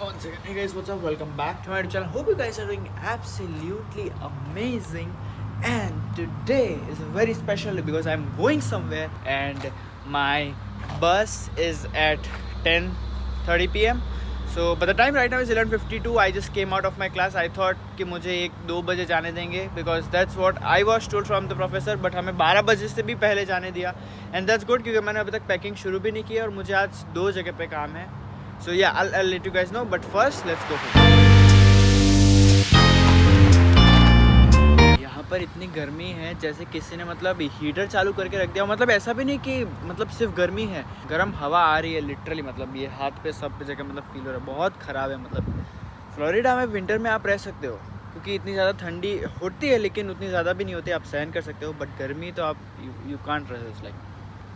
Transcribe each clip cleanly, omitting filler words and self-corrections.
One second. Hey guys, what's up? Welcome back to my channel. Hope you guys are doing absolutely amazing. And today is very special because I'm going somewhere and my bus is at 10:30 p.m. So by the time right now is 11:52. I just came out of my class. I thought कि मुझे 1-2 बजे जाने देंगे because that's what I was told from the professor. But हमें 12 बजे से भी पहले जाने दिया and that's good क्योंकि मैंने अभी तक पैकिंग शुरू भी नहीं की और मुझे आज 2 जगह पे काम है. So yeah, I'll let you guys know. But first, let's go home. यहाँ पर इतनी गर्मी है जैसे किसी ने मतलब हीटर चालू करके रख दिया. मतलब ऐसा भी नहीं कि मतलब सिर्फ गर्मी है, गर्म हवा आ रही है लिटरली. मतलब ये हाथ पे सब जगह मतलब फील हो रहा है. बहुत ख़राब है. मतलब फ्लोरिडा में विंटर में आप रह सकते हो क्योंकि इतनी ज़्यादा ठंडी होती है लेकिन उतनी ज़्यादा भी नहीं होती, आप सहन कर सकते हो. बट गर्मी तो आप you can't resist, like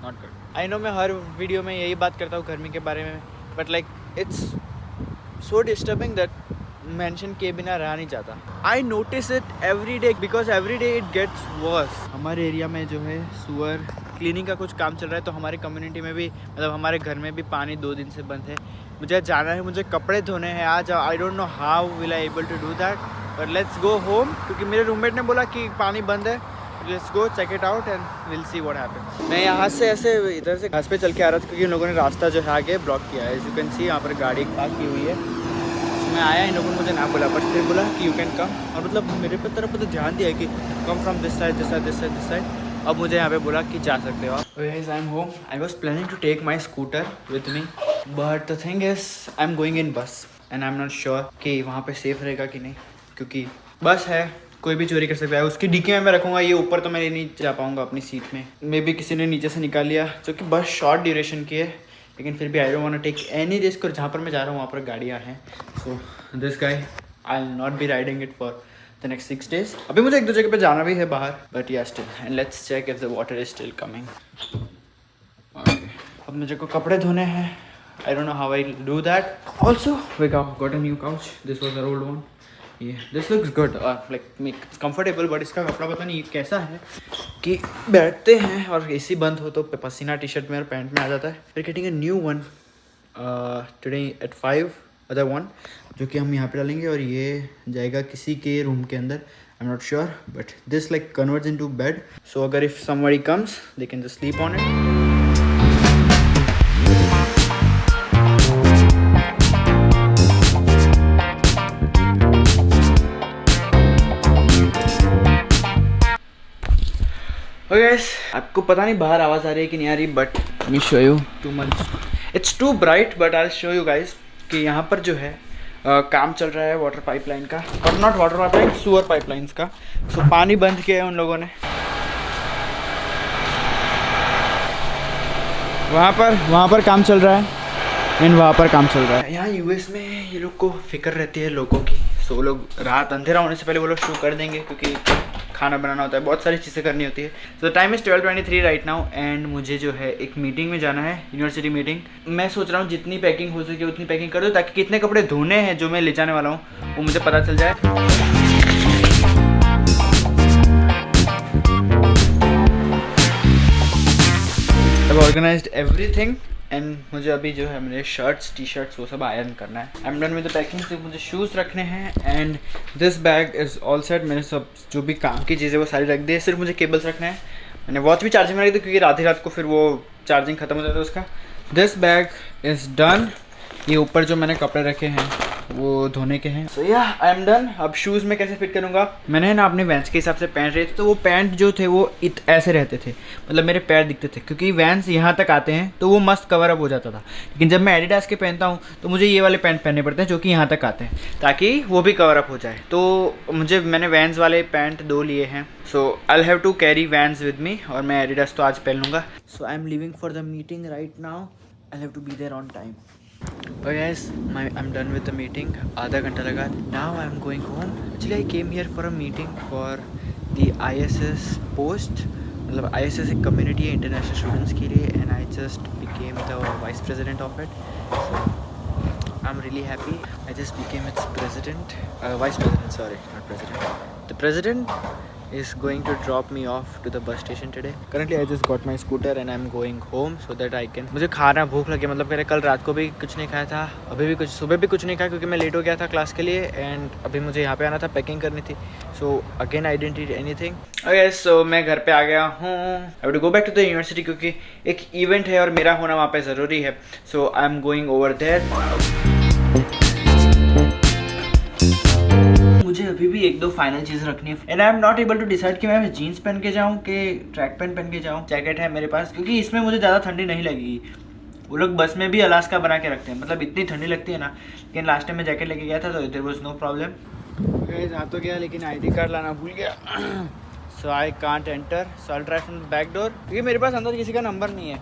not good. I know मैं हर वीडियो में यही बात करता हूँ गर्मी के बारे में, but like it's so disturbing that mention किए बिना रहा नहीं जाता. I notice it every day because every day it gets worse. हमारे एरिया में जो है सुअर क्लीनिंग का कुछ काम चल रहा है, तो हमारी कम्युनिटी में भी मतलब हमारे घर में भी पानी 2 दिन से बंद है. मुझे जाना है, मुझे कपड़े धोने हैं आज. I don't know how will I able to do that, but let's go home क्योंकि मेरे रूममेट ने बोला कि पानी बंद है. Let's go check it out and will see what happens. मैं यहाँ से ऐसे इधर से घास पे चल के आ रहा था क्योंकि उन लोगों ने रास्ता जो है आगे ब्लॉक किया है. एज यू कैन सी यहाँ पर गाड़ी पार्क की हुई है. मैं आया, इन लोगों ने मुझे ना बोला, बट फिर बोला कि यू कैन कम. और मतलब मेरे पे तरफ तो ध्यान दिया कि come from this side this side this side this side. अब मुझे यहाँ पे बोला कि जा सकते हो आप. Guys I am home. I was planning to take my scooter with me, but the thing is I am going in bus and I am not sure कि वहाँ पे सेफ रहेगा कि नहीं, क्योंकि बस है, कोई भी चोरी कर सकता है. उसकी डिक्की में मैं रखूँगा, ये ऊपर तो मैं नहीं जा पाऊँगा अपनी सीट में. मे बी किसी ने नीचे से निकाल लिया, जो कि बस शॉर्ट ड्यूरेशन की है, लेकिन फिर भी I don't want to take any risk. और जहाँ पर मैं जा रहा हूँ वहाँ पर गाड़ियाँ हैं. So this guy I will not be riding it for the next 6 days. अभी मुझे 1-2 जगह पे जाना भी है बाहर, but yeah still. And let's check if the water is still coming. अब मुझे को कपड़े धोने हैं. I don't know how I do that. Also we got a new couch. This was a old one. ये this looks good, like it's comfortable, but इसका कपड़ा पता नहीं कैसा है कि बैठते हैं और एसी बंद हो तो पसीना टी शर्ट में और पैंट में आ जाता है. फिर getting a new one today at 5, other one, जो कि हम यहाँ पे डालेंगे और ये जाएगा किसी के रूम के अंदर. I am not sure, but this like converts into bed. So अगर if somebody comes they can just sleep on it. Okay guys, आपको पता नहीं बाहर आवाज़ आ रही है कि नहीं आ रही, but let me show you. Too much it's too bright, but I will show you guys कि यहाँ पर जो है काम चल रहा है वाटर पाइपलाइन का, और नॉट वाटर पाइपलाइन, सुअर पाइपलाइंस का. सो पानी बंद किया है उन लोगों ने. वहाँ पर काम चल रहा है एंड वहाँ पर काम चल रहा है. यहाँ यूएस में ये लोग को फिक्र रहती है लोगों की. सो वो लोग रात अंधेरा होने से पहले वो लोग शुरू कर देंगे क्योंकि खाना बनाना होता है, बहुत सारी चीज़ें करनी होती है. सो time is 12:23 right now and मुझे जो है एक मीटिंग में जाना है, यूनिवर्सिटी मीटिंग. मैं सोच रहा हूँ जितनी पैकिंग हो सके उतनी पैकिंग कर दो ताकि कितने कपड़े धोने हैं जो मैं ले जाने वाला हूँ वो मुझे पता चल जाए. I've organized everything एंड मुझे अभी जो है मेरे शर्ट्स टी शर्ट्स वो सब आयरन करना है. I am done with the packing. सिर्फ मुझे शूज़ रखने हैं and this bag is all set. मैंने सब जो भी काम की चीज़ें वो सारी रख दी है, सिर्फ मुझे केबल्स रखने हैं. मैंने वॉच भी चार्जिंग में रखी थी क्योंकि आधी रात को फिर वो चार्जिंग ख़त्म हो जाता है उसका. This bag is done. ये ऊपर जो मैंने कपड़े रखे हैं वो धोने के हैं. सो या आई एम डन. अब शूज़ में कैसे फिट करूँगा, मैंने ना अपने वैंस के हिसाब से पैंट रहे थे, तो वो पैंट जो थे वो ऐसे रहते थे, मतलब मेरे पैर दिखते थे क्योंकि वैंस यहाँ तक आते हैं तो वो मस्त कवर अप हो जाता था. लेकिन जब मैं एडिडास के पहनता हूँ तो मुझे ये वाले पैंट पहनने पड़ते हैं जो कि यहाँ तक आते हैं ताकि वो भी कवर अप हो जाए. तो मैंने वैंस वाले पैंट 2 लिए हैं. So I have to carry Vans with me और मैं एडिडास तो आज पहन लूँगा. So I am leaving for the meeting right now. I have to be there on time. Okay guys, I'm done with the meeting. आधा घंटा लगा. Now I'm going home. Actually I came here for a meeting for the ISS post. मतलब ISS एक community है international students के लिए, and I just became the vice president of it. So I'm really happy. I just became its president, vice president. Sorry, not president. The president. is going to drop me off to the bus station today. Currently I just got my scooter and I'm going home so that I can, मुझे खाना भूख लगी, मतलब मैंने कल रात को भी कुछ नहीं खाया था, अभी भी कुछ, सुबह भी कुछ नहीं खाया क्योंकि मैं लेट हो गया था क्लास के लिए, एंड अभी मुझे यहाँ पे आना था, पैकिंग करनी थी, so again I didn't eat anything. Okay so मैं घर पे आ गया हूँ, I would go back to the university क्योंकि एक इवेंट है और मेरा होना वहाँ पे ज़रूरी है, so I am going over there. मुझे अभी भी एक दो फाइनल चीज़ रखनी है and I am not able to decide कि मैं जीन्स पहन के जाऊँ कि ट्रैक पैंट पहन के जाऊँ। जैकेट है मेरे पास क्योंकि इसमें मुझे ज़्यादा ठंडी नहीं लगेगी। वो लोग बस में भी अलास्का बना के रखते हैं, मतलब इतनी ठंडी लगती है ना, लेकिन लास्ट टाइम मैं जैकेट लेके गया था तो देयर वाज नो प्रॉब्लम। आ तो गया लेकिन ID कार्ड लाना भूल गया, so I can't enter, so I try from back door क्योंकि मेरे पास अंदर किसी का नंबर नहीं है,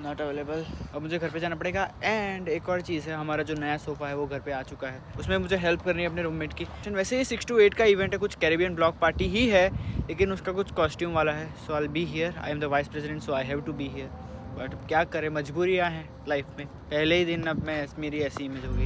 नॉट अवेलेबल। अब मुझे घर पे जाना पड़ेगा। एंड एक और चीज़ है, हमारा जो नया सोफ़ा है वो घर पे आ चुका है, उसमें मुझे हेल्प करनी है अपने रूममेट की। वैसे ही 6 to 8 का इवेंट है, कुछ कैरेबियन ब्लॉक पार्टी ही है, लेकिन उसका कुछ कॉस्ट्यूम वाला है, so I will be here. I am the vice president so I have to be here, but क्या करें, मजबूरियाँ हैं लाइफ में। पहले ही दिन अब मेरी ऐसी इमेज हो गई।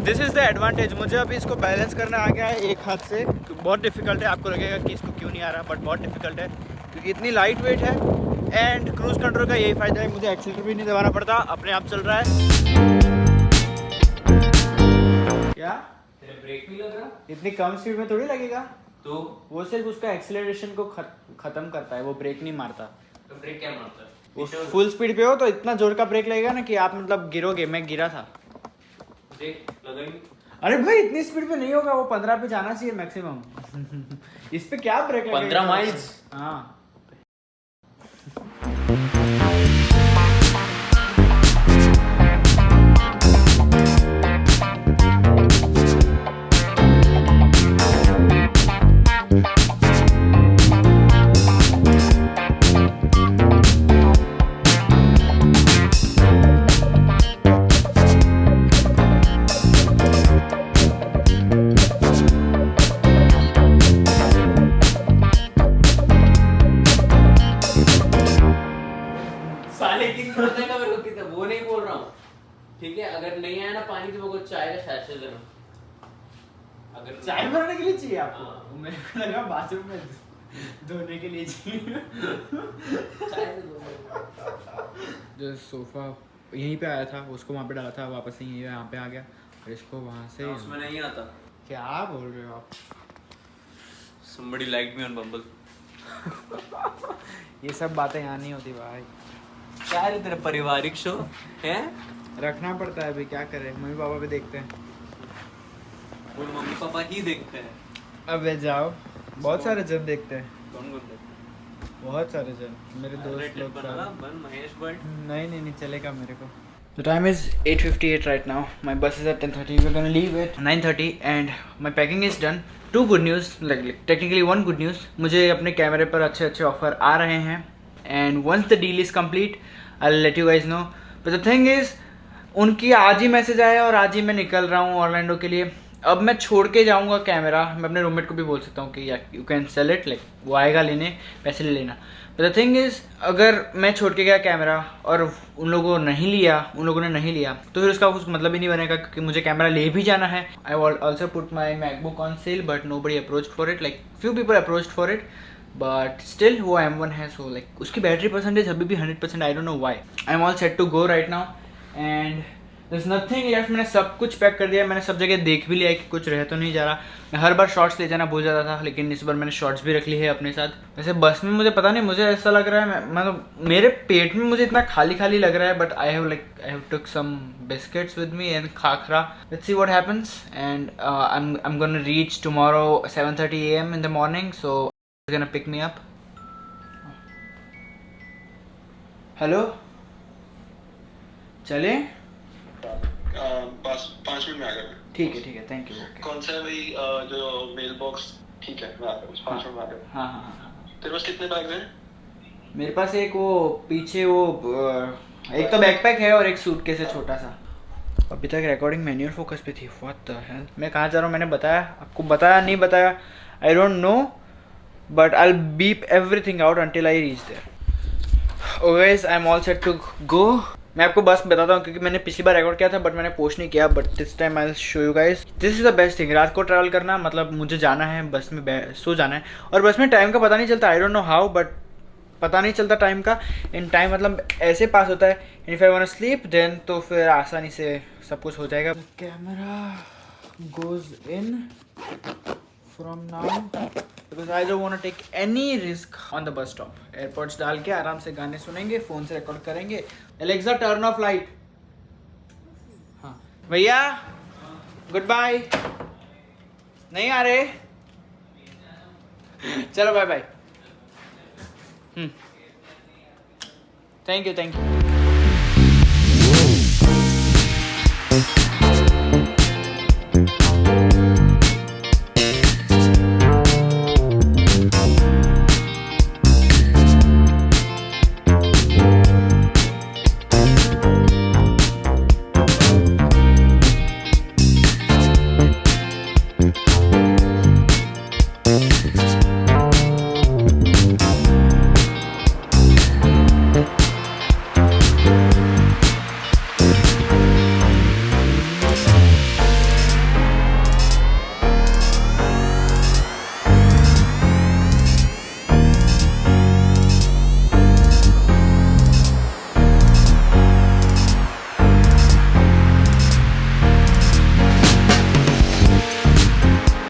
दिस इज़ द एडवांटेज, मुझे अभी इसको बैलेंस करना आ गया है एक हाथ से, बहुत डिफिकल्ट है। आपको लगेगा कि इसको क्यों नहीं आ रहा, बट बहुत डिफिकल्ट है क्योंकि इतनी लाइट वेट है। एंड क्रूज़ कंट्रोल का यही फ़ायदा है, मुझे एक्सीलरेटर भी नहीं दबाना पड़ता, अपने आप चल रहा है। क्या ब्रेक नहीं लग रहा? इतनी कम स्पीड में थोड़ी लगेगा, तो वो सिर्फ उसका एक्सीलरेशन को ख़त्म करता है, वो ब्रेक नहीं मारता। तो ब्रेक क्या मारता है? वो फुल स्पीड पे हो तो इतना जोर का ब्रेक लगेगा ना कि आप मतलब गिरोगे। मैं गिरा था, ब्रेक लगा ही। अरे भाई इतनी स्पीड पे नहीं होगा, वो 15 पे जाना चाहिए मैक्सिमम। इस पे क्या ब्रेक लगेगा? 15 माइल्स। हाँ वो नहीं बोल रहा हूँ, ठीक है? अगर नहीं आया ना पानी तो वो चाय का सैशे देना। अगर चाय बनाने के लिए चाहिए आपको? मेरे को लगा बाथरूम में धोने के लिए चाहिए। जो सोफा यहीं पे आया था उसको वहाँ पे डाला था, वापस यहीं यहाँ पे आ गया और इसको वहाँ से उसमें नहीं आता। क्या बोल रहे हो आप? Somebody liked me on Bumble। ये सब बातें यहाँ नहीं होती भाई। क्या है तेरा पारिवारिक शो है? रखना पड़ता है अभी, क्या करें, मम्मी पापा भी देखते हैं। और मम्मी पापा ही देखते हैं। अबे जाओ, बहुत सारे जन देखते हैं। कौन कौन देखते हैं? बहुत सारे जन, मेरे दोस्त लोग बन महेश भट्ट। नहीं चलेगा मेरे को। The time is 8:58 right now. My bus is at 10:30. We're gonna leave at 9:30 and my packing is done. Two good news, like technically one good news. मुझे अपने कैमरे पर अच्छे ऑफर आ रहे हैं and once the deal is complete, I'll let you guys know. But the thing is, उनकी आज ही message आया और आज ही मैं निकल रहा हूँ ऑरलैंडो के लिए। अब मैं छोड़ के जाऊँगा कैमरा, मैं अपने रूममेट को भी बोल सकता हूँ कि you can sell it, like वो आएगा लेने, पैसे ले लेना। बट द थिंग इज़, अगर मैं छोड़ के गया कैमरा और उन लोगों ने नहीं लिया तो फिर उसका कुछ मतलब ही नहीं बनेगा क्योंकि मुझे कैमरा ले भी जाना है। I also put my MacBook on sale but nobody approached for it, like few people approached for it but still वो M1 है, सो लाइक उसकी बैटरी परसेंटेज अभी भी 100%, I don't know why. I am all set to go right now and There's nothing left। मैंने सब कुछ pack कर दिया, मैंने सब जगह देख भी लिया कि कुछ रह तो नहीं जा रहा। मैं हर बार शॉर्ट्स ले जाना भूल जाता था, लेकिन इस बार मैंने शॉर्ट्स भी रख ली है अपने साथ। वैसे बस में मुझे पता नहीं, मुझे ऐसा लग रहा है मतलब मेरे पेट में मुझे इतना खाली लग रहा है, but I have took some biscuits with me and khakhra. Let's see what happens and I am gonna reach tomorrow 7:30 AM in the morning, so he's gonna pick me up। Hello, चले? बस 5 मिनट में आ गया। ठीक है, thank you. कौन सा है भाई जो मेल बॉक्स? ठीक है, मैं आ गया, 5 मिनट में आ गया। हाँ। तेरे पास कितने बैग्स हैं? मेरे पास एक वो पीछे वो एक तो बैकपैक है और एक सूटकेस है छोटा सा। अभी तक रिकॉर्डिंग मैन्युअल फोकस पे थी। व्हाट द हेल, मैं कहाँ जा रहा हूँ मैंने बताया आपको? बताया नहीं बताया, I don't know, but I will beep everything out until I reach there. Guys I am all set to go. मैं आपको बस बताता हूँ क्योंकि मैंने पिछली बार रिकॉर्ड किया था बट मैंने पोस्ट नहीं किया, but this time I will show you guys. This is the best thing. रात को ट्रैवल करना मतलब मुझे जाना है बस में, सो जाना है और बस में टाइम का पता नहीं चलता। आई डोंट नो हाउ बट पता नहीं चलता टाइम का। इन टाइम मतलब ऐसे पास होता है। If I want sleep then तो फिर आसानी से सब कुछ हो जाएगा। Camera goes in from now because I don't want to take any risk on the bus stop. Airports डाल के आराम से गाने सुनेंगे, फ़ोन से रिकॉर्ड करेंगे। Alexa turn off light. हाँ भैया गुड बाय। नहीं आ रहे? चलो बाय बाय। Thank you.